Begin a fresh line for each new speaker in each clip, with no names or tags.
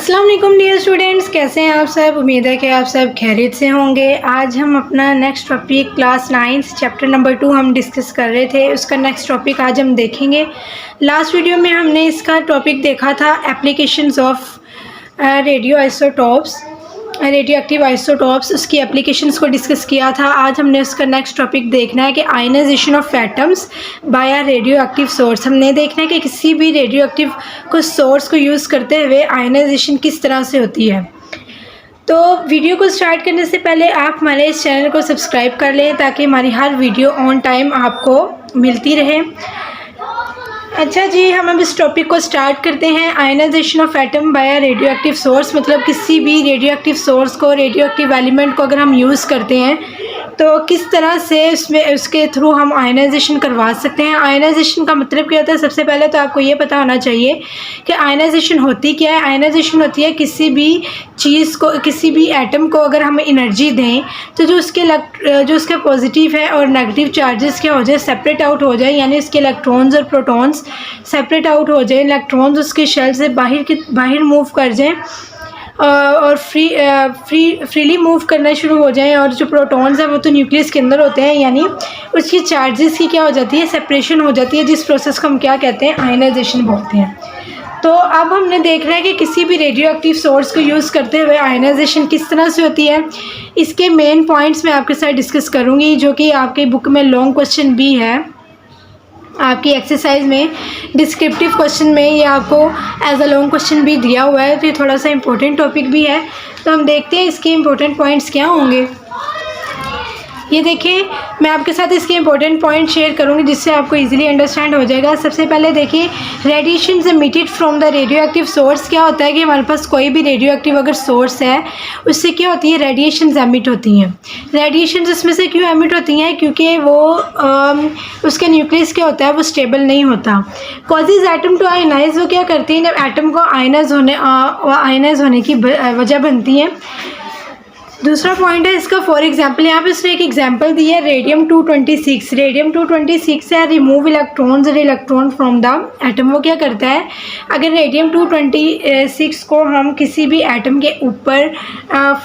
अस्सलाम वालेकुम dear students, कैसे हैं आप सब। उम्मीद है कि आप सब खैरियत से होंगे। आज हम अपना next topic class 9 chapter number 2 हम डिस्कस कर रहे थे। उसका नेक्स्ट टॉपिक आज हम देखेंगे। लास्ट वीडियो में हमने इसका टॉपिक देखा था applications of radio active isotopes, उसकी एप्लीकेशंस को डिस्कस किया था। आज हमने उसका नेक्स्ट टॉपिक देखना है कि ionisation of atoms by a radioactive source. हमने देखना है कि किसी भी रेडियो एक्टिव को सोर्स को यूज़ करते हुए आयनाइजेशन किस तरह से होती है। तो वीडियो को स्टार्ट करने से पहले आप हमारे इस चैनल को सब्सक्राइब कर लें ताकि हमारी हर वीडियो ऑन टाइम आपको मिलती रहे। अच्छा जी, हम अब इस टॉपिक को स्टार्ट करते हैं। Ionisation of atom by radioactive source, मतलब किसी भी रेडियो एक्टिव सोर्स को, रेडियो एक्टिव एलिमेंट को अगर हम यूज़ करते हैं तो किस तरह से उसके थ्रू हम आयनाइजेशन करवा सकते हैं। आयनाइजेशन का मतलब क्या होता है। सबसे पहले तो आपको ये पता होना चाहिए कि आयनाइजेशन होती क्या है। आयनाइजेशन होती है किसी भी चीज़ को, किसी भी एटम को अगर हम एनर्जी दें तो जो उसके पॉजिटिव है और नेगेटिव चार्जेस क्या हो जाए, सेपरेट आउट हो जाए, यानी उसके इलेक्ट्रॉन्स और प्रोटॉन्स सेपरेट आउट हो जाए, इलेक्ट्रॉन्स उसके शेल से बाहर मूव कर जाएं और फ्रीली मूव करना शुरू हो जाएं। और जो प्रोटॉन्स हैं वो तो न्यूक्लियस के अंदर होते हैं, यानी उसकी चार्जेस की क्या हो जाती है, सेपरेशन हो जाती है, जिस प्रोसेस को हम क्या कहते हैं, आयनाइजेशन बोलते हैं। तो अब हमने देखना है कि किसी भी रेडियो एक्टिव सोर्स को यूज़ करते हुए आयनाइजेशन किस तरह से होती है। इसके मेन पॉइंट्स मैं आपके साथ डिस्कस करूँगी, जो कि आपकी बुक में लॉन्ग क्वेश्चन भी है। आपकी एक्सरसाइज में डिस्क्रिप्टिव क्वेश्चन में ये आपको एज अ लॉन्ग क्वेश्चन भी दिया हुआ है, तो ये थोड़ा सा इम्पोर्टेंट टॉपिक भी है। तो हम देखते हैं इसके इम्पोर्टेंट पॉइंट्स क्या होंगे। ये देखिए, मैं आपके साथ इसके इंपॉर्टेंट पॉइंट शेयर करूंगी जिससे आपको इजीली अंडरस्टैंड हो जाएगा। सबसे पहले देखिए, radiations emitted from the radio active source. क्या होता है कि हमारे पास कोई भी रेडियो एक्टिव अगर सोर्स है उससे क्या होती है, रेडिएशंस एमिट होती हैं। रेडिएशंस इसमें से क्यों एमिट होती हैं, क्योंकि वो उसके न्यूक्लियस क्या होता है, वो स्टेबल नहीं होता। कॉजेज एटम टू आयनाइज, वो क्या करती हैं, जब एटम को आयनाइज होने की वजह बनती है। दूसरा पॉइंट है इसका, फॉर एग्जांपल यहाँ पे उसने एक एग्जांपल दी है, रेडियम 226। रेडियम 226 है remove electron from the atom. वो क्या करता है, अगर रेडियम 226 को हम किसी भी एटम के ऊपर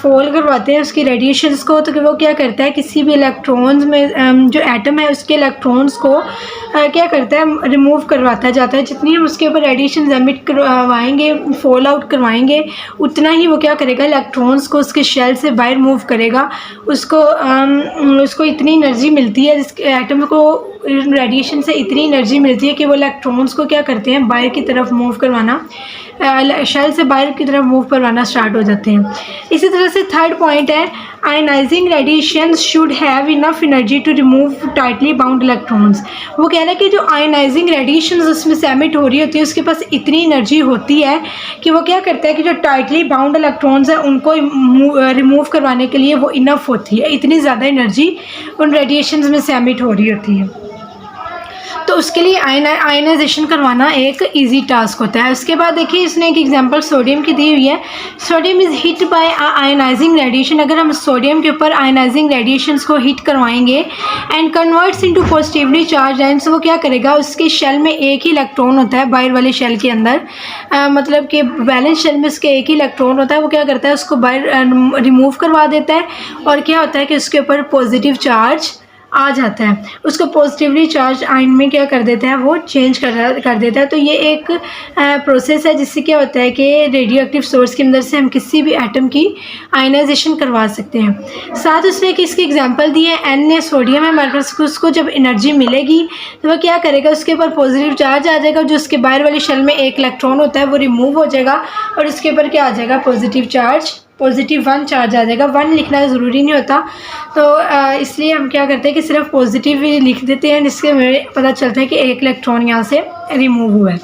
फॉल करवाते हैं उसकी रेडिएशंस को, तो वो क्या करता है, किसी भी इलेक्ट्रॉन्स में जो एटम है उसके इलेक्ट्रॉन्स को क्या करता है, रिमूव करवाता जाता है। जितनी हम उसके ऊपर रेडिएशन एमिट करवाएंगे, फॉल आउट करवाएंगे, उतना ही वो क्या करेगा, इलेक्ट्रॉन्स को उसके शेल से बाहर मूव करेगा। उसको इतनी एनर्जी मिलती है, जिस एटम को रेडिएशन से इतनी एनर्जी मिलती है कि वो इलेक्ट्रॉन्स को क्या करते हैं, बाहर की तरफ मूव करवाना, शेल से बाहर की तरफ मूव करवाना स्टार्ट हो जाते हैं। इसी तरह से थर्ड पॉइंट है, ionising radiation should have enough energy to remove tightly bound electrons. वो कह रहे हैं कि जो आयनाइजिंग रेडिएशन उसमें से एमिट हो रही होती है उसके पास इतनी एनर्जी होती है कि वो क्या करता है कि जो टाइटली बाउंड इलेक्ट्रॉन्स हैं उनको रिमूव करवाने के लिए वो इनफ होती है, इतनी ज़्यादा एनर्जी उन रेडिएशन में से एमिट हो रही होती है। तो उसके लिए आयनाइजेशन करवाना एक इजी टास्क होता है। उसके बाद देखिए, इसने एक एग्जांपल सोडियम की दी हुई है। Sodium is hit by ionising radiation. अगर हम सोडियम के ऊपर आयनाइजिंग रेडिएशंस को हिट करवाएंगे and converts into positively charge ions, वो क्या करेगा, उसके शेल में एक ही इलेक्ट्रॉन होता है, बाहर वाले शेल के अंदर मतलब कि बैलेंस शेल में उसके एक ही इलेक्ट्रॉन होता है। वो क्या करता है, उसको बाहर रिमूव करवा देता है और क्या होता है कि उसके ऊपर पॉजिटिव चार्ज आ जाता है। उसको पॉजिटिवली चार्ज आयन में क्या कर देता है, वो चेंज कर देता है। तो ये एक प्रोसेस है जिससे क्या होता है कि रेडियो एक्टिव सोर्स के अंदर से हम किसी भी एटम की आयनाइजेशन करवा सकते हैं। साथ उसने इसकी एग्जांपल दी है, Na सोडियम है हमारे पास, उसको जब एनर्जी मिलेगी तो वह क्या करेगा, उसके ऊपर पॉजिटिव चार्ज आ जाएगा, जो उसके बाहर वाली शेल में एक इलेक्ट्रॉन होता है वो रिमूव हो जाएगा और उसके ऊपर क्या आ जाएगा, पॉजिटिव चार्ज, +1 चार्ज आ जाएगा। 1 लिखना ज़रूरी नहीं होता, तो इसलिए हम क्या करते हैं कि सिर्फ पॉजिटिव ही लिख देते हैं, जिससे हमें पता चलता है कि एक इलेक्ट्रॉन यहाँ से रिमूव हुआ है।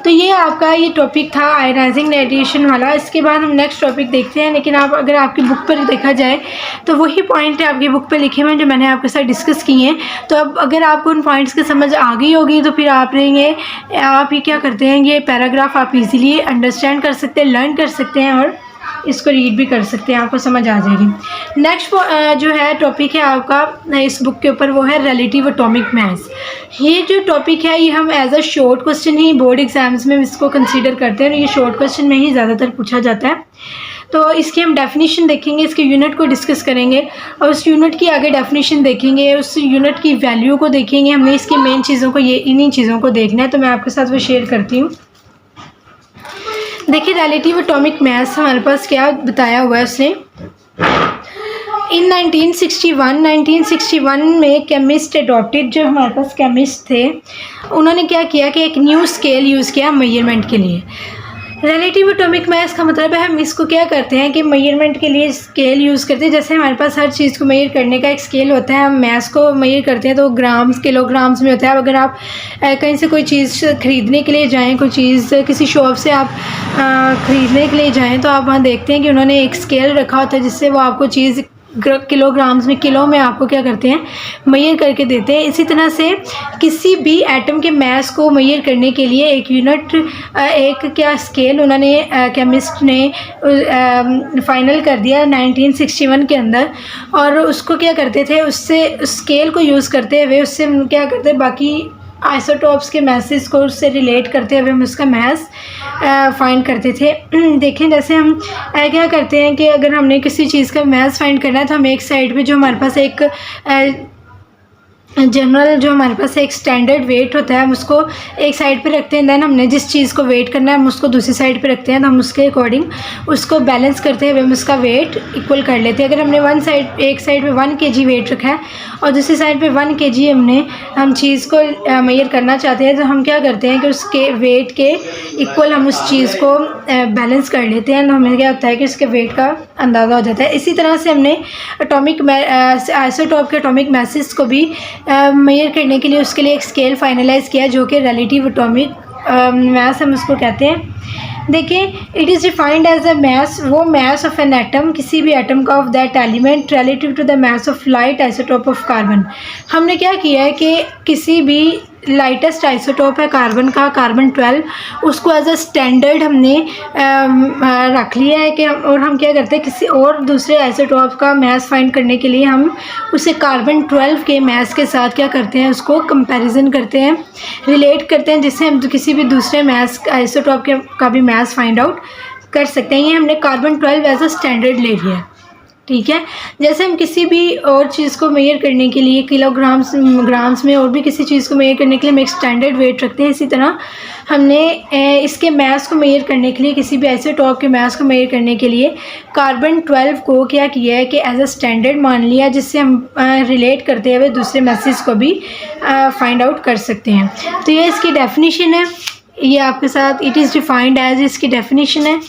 तो ये आपका ये टॉपिक था आयनाइजिंग रेडिएशन वाला। इसके बाद हम नेक्स्ट टॉपिक देखते हैं, लेकिन अगर आपकी बुक पर देखा जाए तो वही पॉइंट है आपकी बुक पे लिखे हुए हैं जो मैंने आपके साथ डिस्कस किए हैं। तो अब अगर आपको उन पॉइंट्स की समझ आ गई होगी तो फिर आप ये क्या करते हैं, ये पैराग्राफ आप इजीली अंडरस्टैंड कर सकते हैं, लर्न कर सकते हैं और इसको रीड भी कर सकते हैं, आपको समझ आ जाएगी। नेक्स्ट जो है टॉपिक है आपका इस बुक के ऊपर, वो है रिलेटिव एटॉमिक मास। ये जो टॉपिक है ये हम एज अ शॉर्ट क्वेश्चन ही बोर्ड एग्जाम्स में इसको कंसीडर करते हैं और ये शॉर्ट क्वेश्चन में ही ज़्यादातर पूछा जाता है। तो इसकी हम डेफिनेशन देखेंगे, इसके यूनिट को डिस्कस करेंगे और उस यूनिट की आगे डेफिनेशन देखेंगे, उस यूनिट की वैल्यू को देखेंगे। हमने इसकी मेन चीज़ों को, ये इन्हीं चीज़ों को देखना है, तो मैं आपके साथ वो शेयर करती हूँ। देखिए रिलेटिव एटॉमिक मास हमारे पास क्या बताया हुआ है उसने। इन 1961 में केमिस्ट एडॉप्टेड, जो हमारे पास केमिस्ट थे उन्होंने क्या किया कि एक न्यू स्केल यूज़ किया मेजरमेंट के लिए। रिलेटिव एटॉमिक मास का मतलब है हम इसको क्या करते हैं कि मेजरमेंट के लिए स्केल यूज़ करते हैं। जैसे हमारे पास हर चीज़ को मेजर करने का एक स्केल होता है, हम मास को मेजर करते हैं तो ग्राम्स किलोग्राम्स में होता है। अगर आप कहीं से कोई चीज़ ख़रीदने के लिए जाएं, कोई चीज़ किसी शॉप से आप ख़रीदने के लिए जाएं, तो आप वहाँ देखते हैं कि उन्होंने एक स्केल रखा होता है जिससे वो आपको चीज़ किलोग्राम्स में, किलो में आपको क्या करते हैं मेजर करके देते हैं। इसी तरह से किसी भी एटम के मास को मेजर करने के लिए एक यूनिट, एक क्या स्केल उन्होंने केमिस्ट ने फाइनल कर दिया 1961 के अंदर। और उसको क्या करते थे, उससे स्केल को यूज़ करते हुए उससे हम क्या करते हैं बाकी आइसोटॉप्स के मैसेज को उससे रिलेट करते हुए हम उसका मैस फाइंड करते थे। देखें जैसे हम क्या करते हैं कि अगर हमने किसी चीज़ का मैस फाइंड करना है तो हम एक साइड पे जो हमारे पास एक जनरल, जो हमारे पास एक स्टैंडर्ड वेट होता है हम उसको एक साइड पे रखते हैं। दैन हमने जिस चीज़ को वेट करना है हम उसको दूसरी साइड पे रखते हैं, तो हम उसके अकॉर्डिंग उसको बैलेंस करते हुए हम उसका वेट इक्वल कर लेते हैं। अगर हमने एक साइड पे 1 kg वेट रखा है और दूसरी साइड पे 1 kg हम चीज़ को मेजर करना चाहते हैं, तो हम क्या करते हैं कि उसके वेट के इक्वल हम उस चीज़ को बैलेंस कर लेते हैं। तो हमें क्या होता है कि उसके वेट का अंदाज़ा हो जाता है। इसी तरह से हमने आइसोटॉप के एटॉमिक मैसेज को भी मेजर करने के लिए उसके लिए एक स्केल फाइनलाइज किया जो कि रिलेटिव एटॉमिक मास हम उसको कहते हैं। देखिए it is defined as a mass, वो मास ऑफ एन एटम, किसी भी एटम का of that element relative to the mass of light isotope of carbon. हमने क्या किया है कि किसी भी लाइटेस्ट आइसोटॉप है कार्बन का, कार्बन 12, उसको एज अ स्टैंडर्ड हमने रख लिया है कि और हम क्या करते हैं किसी और दूसरे आइसोटॉप का मास फाइंड करने के लिए हम उसे कार्बन 12 के मास के साथ क्या करते हैं, उसको कंपैरिजन करते हैं, रिलेट करते हैं, जिससे हम किसी भी दूसरे मास आइसोटॉप का भी मास फाइंड आउट कर सकते हैं। ये हमने कार्बन 12 एज अ स्टैंडर्ड ले लिया है, ठीक है। जैसे हम किसी भी और चीज़ को मेजर करने के लिए किलोग्राम्स, ग्राम्स में और भी किसी चीज़ को मेजर करने के लिए हम एक स्टैंडर्ड वेट रखते हैं, इसी तरह हमने इसके मास को मेजर करने के लिए, किसी भी आइसोटॉप के मास को मेजर करने के लिए कार्बन 12 को क्या किया है कि एज अ स्टैंडर्ड मान लिया, जिससे हम रिलेट करते हुए दूसरे मैसेज को भी फाइंड आउट कर सकते हैं। तो ये इसकी डेफिनेशन है, ये आपके साथ इट इज़ डिफाइंड एज इसकी डेफिनेशन है।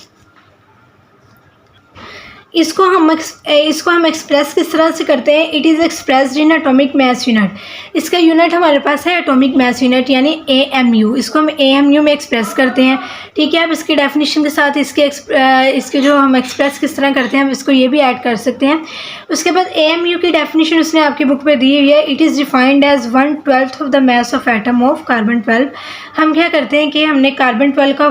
इसको हम एक्सप्रेस किस तरह से करते हैं, it is expressed in atomic mass unit. इसका यूनिट हमारे पास है एटॉमिक मास यूनिट यानी AMU, इसको हम AMU में एक्सप्रेस करते हैं, ठीक है। अब इसकी डेफिनेशन के साथ इसके जो हम एक्सप्रेस किस तरह करते हैं हम इसको ये भी ऐड कर सकते हैं। उसके बाद AMU की डेफिनेशन उसने आपकी बुक पर दी हुई है, it is defined as 1/12 of the mass of atom of carbon 12। हम क्या करते हैं कि हमने कार्बन 12 का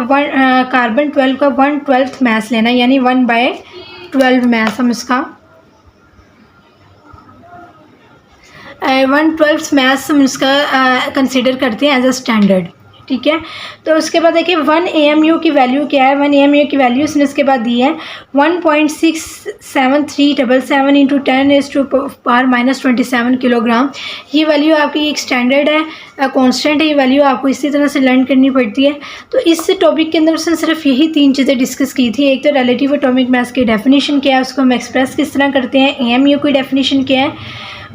1/12 मास लेना है, यानी 1/12 मास हम इसका 1/12 मास हम इसका कंसिडर करते हैं एज अ स्टैंडर्ड, ठीक है। तो उसके बाद देखिए 1 AMU की वैल्यू क्या है, 1 AMU की वैल्यू उसने इसके बाद दी है 1.67377 इंटू 10⁻⁻27 किलोग्राम। ये वैल्यू आपकी एक स्टैंडर्ड है, कांस्टेंट है, ये वैल्यू आपको इसी तरह से लर्न करनी पड़ती है। तो इस टॉपिक के अंदर उसने सिर्फ यही 3 चीज़ें डिस्कस की थी। एक तो रिलेटिव एटॉमिक मास की डेफिनेशन क्या है, उसको हम एक्सप्रेस किस तरह करते हैं, AMU की डेफिनेशन क्या है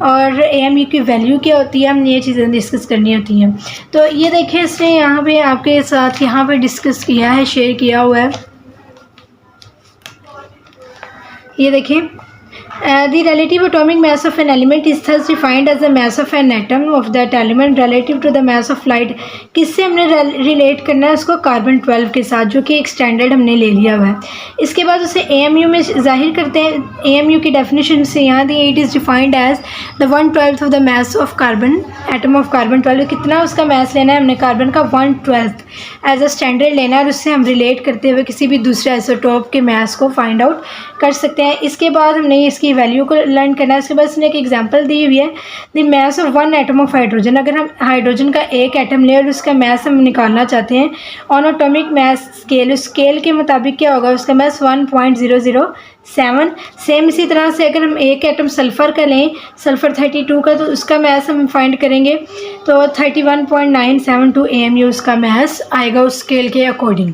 और AMU की वैल्यू क्या होती है, हमने ये चीज़ें डिस्कस करनी होती हैं। तो ये देखें इसने यहाँ पे आपके साथ यहाँ पे डिस्कस किया है, शेयर किया हुआ है। ये देखें The relative atomic mass of an element is thus defined as the mass of an atom of that element relative to the mass of light। किससे हमने रिलेट करना है उसको? कार्बन 12 के साथ, जो कि एक स्टैंडर्ड हमने ले लिया हुआ है। इसके बाद उसे AMU में जाहिर करते हैं। AMU की डेफिनेशन से यहाँ दी, it is defined as the 1/12 of the mass of carbon, atom of carbon 12। कितना उसका मास लेना है हमने? कार्बन का 1/12 एज अ स्टैंडर्ड लेना है और उससे हम रिलेट करते हुए किसी भी दूसरे आइसोटोप के मास को फाइंड आउट कर सकते हैं। इसके बाद हमने इसकी वैल्यू को लर्न करना है। इसके बाद इसने एक एग्जांपल दी हुई है, the mass of one atom of hydrogen. अगर हम हाइड्रोजन का एक एटम लें और उसका मास हम निकालना चाहते हैं ऑन एटॉमिक मास स्केल, उस स्केल के मुताबिक क्या होगा? उसका मास 1.007। सेम इसी तरह से अगर हम एक एटम सल्फ़र का लें, सल्फ़र 32 का, तो उसका मास हम फाइंड करेंगे तो 31.972 AMU उसका मास आएगा उस स्केल के अकॉर्डिंग।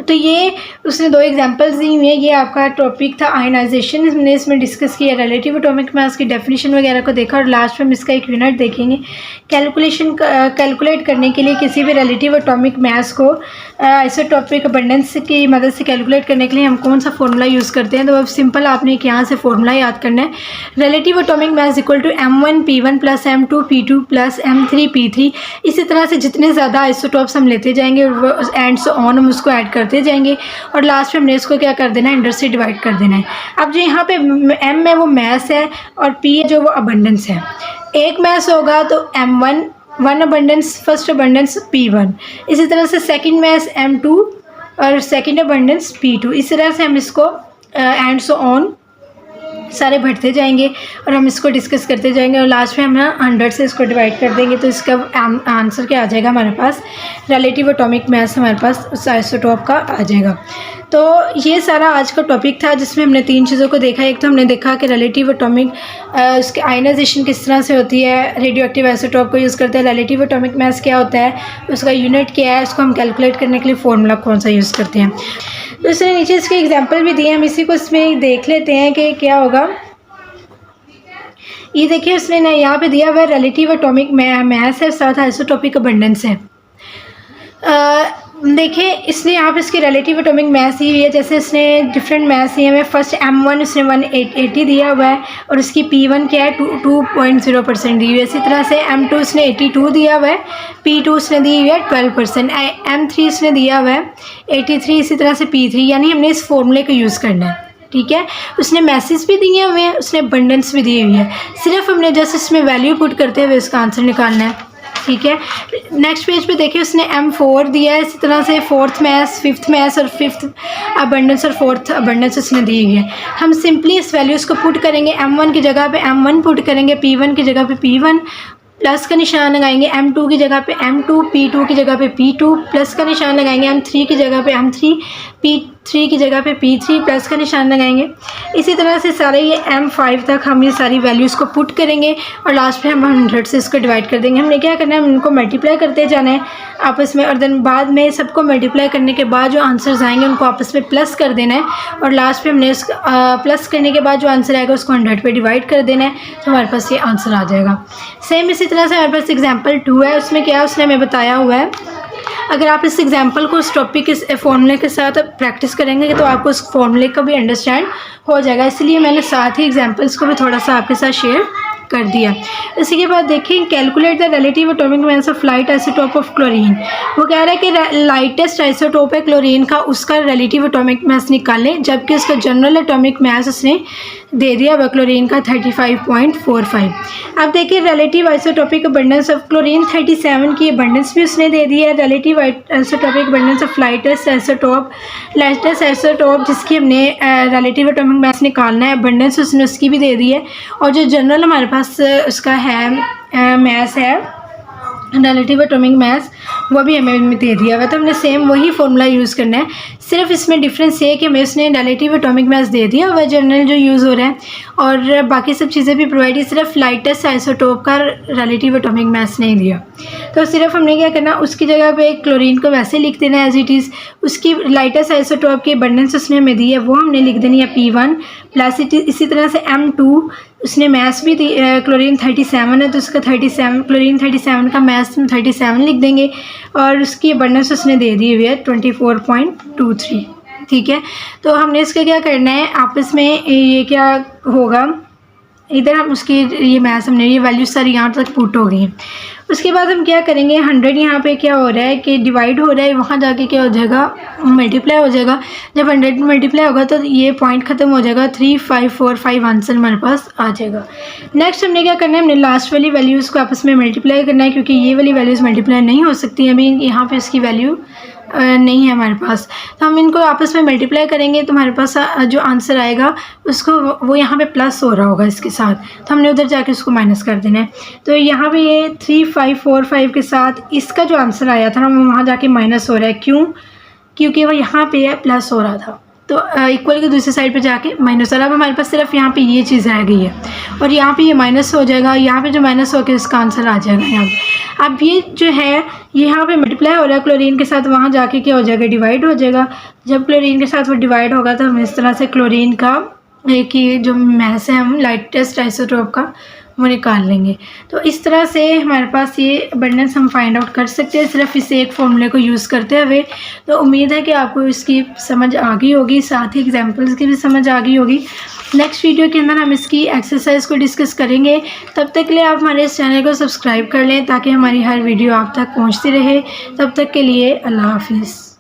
तो ये उसने दो एग्जांपल्स दी हुई हैं। ये आपका टॉपिक था आयनाइजेशन। हमने इसमें डिस्कस किया रिलेटिव एटॉमिक मास की डेफिनेशन वगैरह को देखा और लास्ट में हम इसका एक यूनिट देखेंगे। कैलकुलेट करने के लिए किसी भी रिलेटिव एटॉमिक मास को आइसोटोपिक अबंडेंस की मदद से कैलकुलेट करने के लिए हम कौन सा फॉर्मूला यूज़ करते हैं? तो अब सिंपल आपने एक यहाँ से फॉर्मूला याद करना है। Relative atomic mass equal to M1 P1 plus M2 P2 plus M3 P3। इसी तरह से जितने ज़्यादा आइसोटोप्स हम लेते जाएंगे और एंड से ऑन हम उसको ऐड करते जाएंगे और लास्ट में हमने इसको क्या कर देना है? 100 से डिवाइड कर देना है। अब जो यहाँ पे M है वो मास है और P जो वो अबंडेंस है। एक मास होगा तो M1 one abundance, first abundance P1, इसी तरह से सेकंड मास M2 और सेकंड अबंडेंस P2। इस तरह से हम इसको एंड सो ऑन सारे बढ़ते जाएंगे और हम इसको डिस्कस करते जाएंगे और लास्ट में हम 100 से इसको डिवाइड कर देंगे तो इसका आंसर क्या आ जाएगा हमारे पास? रिलेटिव एटॉमिक मास हमारे पास उस आइसोटोप का आ जाएगा। तो ये सारा आज का टॉपिक था जिसमें हमने तीन चीज़ों को देखा। एक तो हमने देखा कि रिलेटिव एटॉमिक उसकी आयनाइजेशन किस तरह से होती है, रेडियो एक्टिव आइसोटोप को यूज़ करते हैं। रिलेटिव एटॉमिक मास क्या होता है, उसका यूनिट क्या है, उसको हम कैलकुलेट करने के लिए फॉर्मूला कौन सा यूज़ करते हैं। तो इसने नीचे इसके एग्जांपल भी दिए, हम इसी को इसमें देख लेते हैं कि क्या होगा। ये देखिए उसने ना यहाँ पे दिया हुआ है रिलेटिव एटॉमिक मास है, साथ आइसोटोपिक अबंडेंस है। देखिए इसने यहाँ पे इसकी रिलेटिव एटॉमिक मास दी हुई है। जैसे इसने डिफरेंट मास दिए हुए, फर्स्ट M1 उसने 180 दिया हुआ है और उसकी P1 क्या है 2.0% दी हुई है। इसी तरह से M2 उसने 82 दिया हुआ है, P2 उसने दी हुई है 12%, M3 उसने दिया हुआ है 83, इसी तरह से P3। यानी हमने इस फॉर्मूले को यूज़ करना है, ठीक है। उसने मैसेज भी दिए हुए हैं, उसने अबंडेंस भी दी हुई है, सिर्फ हमने जस्ट इसमें वैल्यू पुट करते हुए इसका आंसर निकालना है, ठीक है। नेक्स्ट पेज पे देखिए उसने M4 दिया है, इसी तरह से फोर्थ मास, फिफ्थ मास और फिफ्थ अबंडेंस और फोर्थ अबंडेंस उसने दी हुई है। हम सिंपली इस वैल्यूज़ को पुट करेंगे। M1 की जगह पे M1 पुट करेंगे, P1 की जगह पे P1, प्लस का निशान लगाएंगे, M2 की जगह पे M2, P2 की जगह पे P2, प्लस का निशान लगाएंगे, M3 की जगह पे M3, P3 की जगह पे P3, प्लस का निशान लगाएंगे। इसी तरह से सारे ये M5 तक हम ये सारी वैल्यूज़ को पुट करेंगे और लास्ट में हम 100 से इसको डिवाइड कर देंगे। हमने क्या करना है, उनको मल्टीप्लाई करते जाना है आपस में और देन बाद में सबको मल्टीप्लाई करने के बाद जो आंसर्स आएंगे उनको आपस में प्लस कर देना है और लास्ट में हमने प्लस करने के बाद जो आंसर आएगा उसको 100 पे डिवाइड कर देना है तो हमारे पास ये आंसर आ जाएगा। सेम इसी तरह से हमारे पास एग्जाम्पल 2 है। उसमें क्या उसने हमें बताया हुआ है, अगर आप इस एग्जाम्पल को उस टॉपिक इस फॉर्मूले के साथ प्रैक्टिस करेंगे तो आपको उस फॉर्मूले का भी अंडरस्टैंड हो जाएगा, इसलिए मैंने साथ ही एग्जाम्पल्स को भी थोड़ा सा आपके साथ शेयर कर दिया। इसी के बाद देखिए calculate the relative atomic mass of light isotope of chlorine. वो कह रहा है कि लाइटेस्ट आइसोटोप है क्लोरीन का, उसका रिलेटिव एटॉमिक मास निकालें, जबकि उसका जनरल एटॉमिक मास उसने दे दिया वह क्लोरीन का 35.45। अब देखिए relative isotopic abundance of chlorine 37 की अबंडेंस भी उसने दे दी है। Relative isotopic abundance of lightest isotope जिसकी हमने रिलेटिव एटॉमिक मास निकालना है, अबंडेंस उसने उसकी भी दे दी है और जो जनरल हमारे पास उसका है मास है रिलेटिव एटॉमिक मास वो भी हमें दे दिया हुआ, तो हमने सेम वही फॉर्मूला यूज़ करना है। सिर्फ इसमें डिफरेंस ये है कि हमें उसने रिलेटिव एटॉमिक मास दे दिया वह जनरल जो यूज़ हो रहा है और बाकी सब चीज़ें भी प्रोवाइड की, सिर्फ लाइटेस्ट आइसोटोप का रिलेटिव एटॉमिक मास नहीं दिया। तो सिर्फ हमने क्या करना, उसकी जगह पे क्लोरीन को वैसे लिख देना एज इट इज़, उसकी लाइटेस्ट आइसोटोप की अबंडेंस उसने हमें दी है वो हमने लिख देनी है P1 प्लस इसी तरह से M2 उसने मास भी दी, क्लोरीन 37 है तो उसका 37 क्लोरीन 37 का मास हम 37 लिख देंगे और उसकी अबंडेंस उसने दे दी हुई है 24.23। ठीक है। तो हमने इसका क्या करना है, आपस में ये क्या होगा, इधर हम उसकी ये मैथ्स हमने ये वैल्यूज सारी यहाँ तक पुट हो गई हैं। उसके बाद हम क्या करेंगे, 100 यहाँ पे क्या हो रहा है कि डिवाइड हो रहा है, वहाँ जाके क्या हो जाएगा, मल्टीप्लाई हो जाएगा। जब 100 मल्टीप्लाई होगा तो ये पॉइंट ख़त्म हो जाएगा, 3545 आंसर हमारे पास आ जाएगा। नेक्स्ट हमने क्या करना है, हमने लास्ट वाली वैल्यूज़ को आपस में मल्टीप्लाई करना है, क्योंकि ये वाली वैल्यूज़ मल्टीप्लाई नहीं हो सकती, अभी यहाँ पर इसकी वैल्यू नहीं है हमारे पास। तो हम इनको आपस में मल्टीप्लाई करेंगे तो हमारे पास जो आंसर आएगा उसको वो यहाँ पे प्लस हो रहा होगा इसके साथ, तो हमने उधर जाके उसको माइनस कर देना है। तो यहाँ पे ये 3545 के साथ इसका जो आंसर आया था ना वो वहाँ जाके माइनस हो रहा है। क्यों? क्योंकि वो यहाँ पे प्लस हो रहा था, तो इक्वल की दूसरी साइड पे जाके माइनस हो रहा है। अब हमारे पास सिर्फ यहाँ पे ये चीज़ रह गई है और यहाँ पे ये माइनस हो जाएगा, यहाँ पे जो माइनस होकर इसका आंसर आ जाएगा यहाँ पे। अब ये जो है यहाँ पे मल्टीप्लाई हो रहा है क्लोरीन के साथ, वहाँ जाके क्या हो जाएगा, डिवाइड हो जाएगा। जब क्लोरीन के साथ वो डिवाइड होगा तो हम इस तरह से क्लोरीन का एक ही जो मैस है हम लाइटेस्ट आइसोटोप का वो निकाल लेंगे। तो इस तरह से हमारे पास ये अबंडेंस हम फाइंड आउट कर सकते हैं सिर्फ इस एक फॉर्मूले को यूज़ करते हुए। तो उम्मीद है कि आपको इसकी समझ आ गई होगी, साथ ही एग्जांपल्स की भी समझ आ गई होगी। नेक्स्ट वीडियो के अंदर हम इसकी एक्सरसाइज को डिस्कस करेंगे। तब तक के लिए आप हमारे इस चैनल को सब्सक्राइब कर लें ताकि हमारी हर वीडियो आप तक पहुँचती रहे। तब तक के लिए अल्लाह हाफिज़।